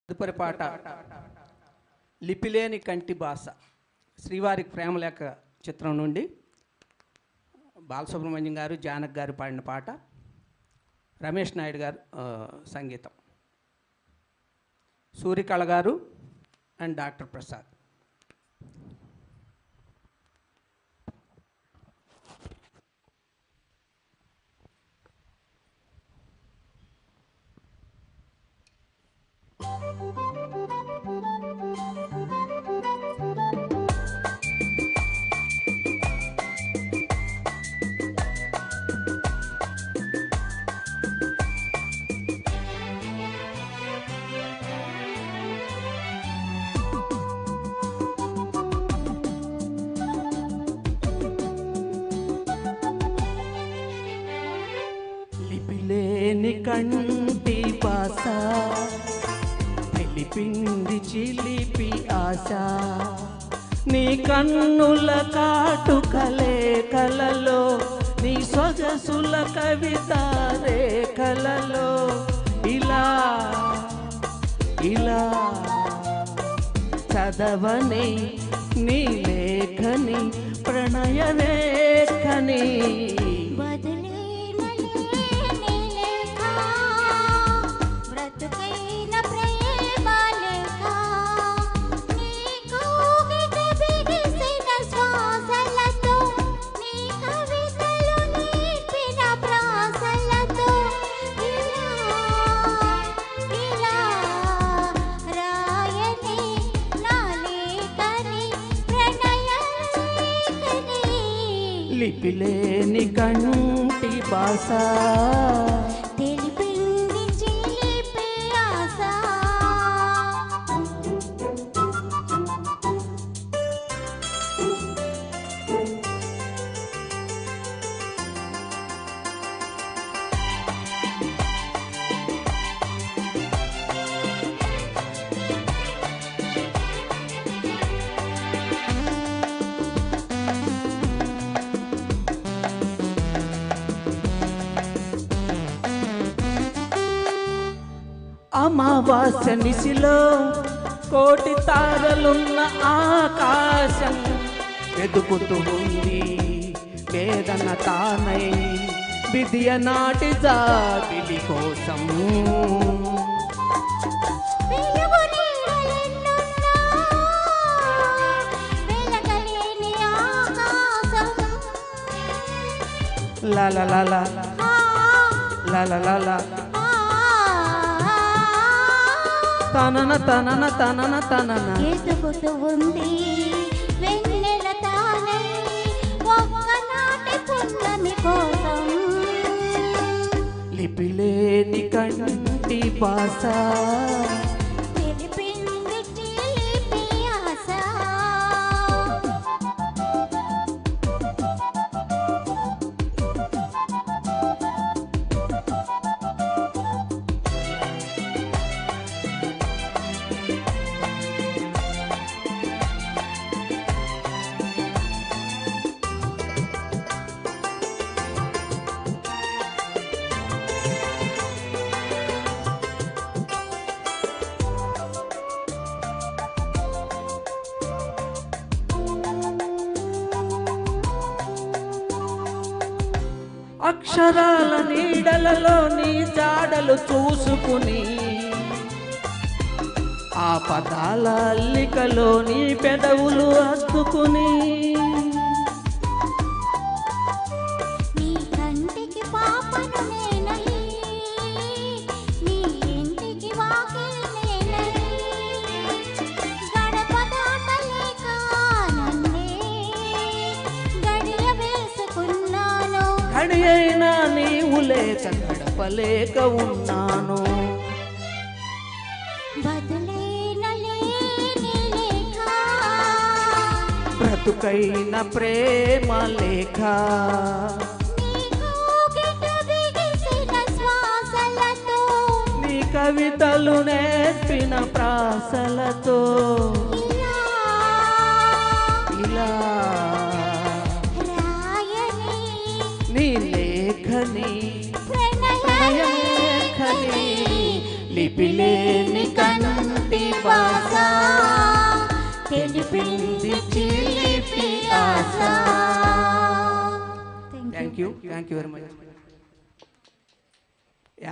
తదుపరి పాట లిపిలేని కంటి భాష శ్రీవారి ప్రేమలేఖ చిత్రం నుండి బాలసుబ్రహ్మణ్యం గారు జానక్ గారు పాడిన పాట, రమేష్ నాయుడు గారు సంగీతం, సూర్యకళ గారు అండ్ డాక్టర్ ప్రసాద్. లిపిలేని కంటి భాష తెలిపింది చిలిపి ఆశ, నీ కన్నుల కాటుకలే కలలో, నీ సొగసుల కవిత రేఖలలో, ఇలా ఇలా చదవని నీ లేఖని ప్రణయ రేఖని. లిపిలేని కంటి భాష తెలిపింది చిలిపి ఆశ. అమావాస్య నిశిలో కోటి తారలున్న ఆకాశం ఎదుగుతూ ఉంది వేదన తానై విద్య నాటి జాబిలి కోసం. లా లా లా లా లా లా లా లా తనన తనన తనన తనన ఎదుగుతూ ఉంది వెన్నెల తానై ఒక్కనాటి పున్నమి కోసం. లిపిలేని కంటి భాష తెలిపింది చిలిపి ఆశ. అక్షరాల నీడలలో నీ జాడలు చూసుకుని, ఆ పదాల అల్లికలో నీ పెదవులు అద్దుకుని, నీ కంటికి పాపను నేనై, నీ ఇంటికి వాకిలి నేనై, గడప దాటలేక నన్నే గడియ వేసుకున్నాను. గడి అయినా నీవు లేక గడపలేక ఉన్నాను. బదులైన లేని లేఖ, బ్రతుకైన ప్రేమ లేఖ, నీకు గిట బిగిసిన శ్వాసలతో, నీ కవితలు నేర్పిన ప్రాసలతో, ఇలా ఇలా రాయని నీ లేఖని ప్రణయ లిపిలేని కన్ను యూ వెరీ మచ్.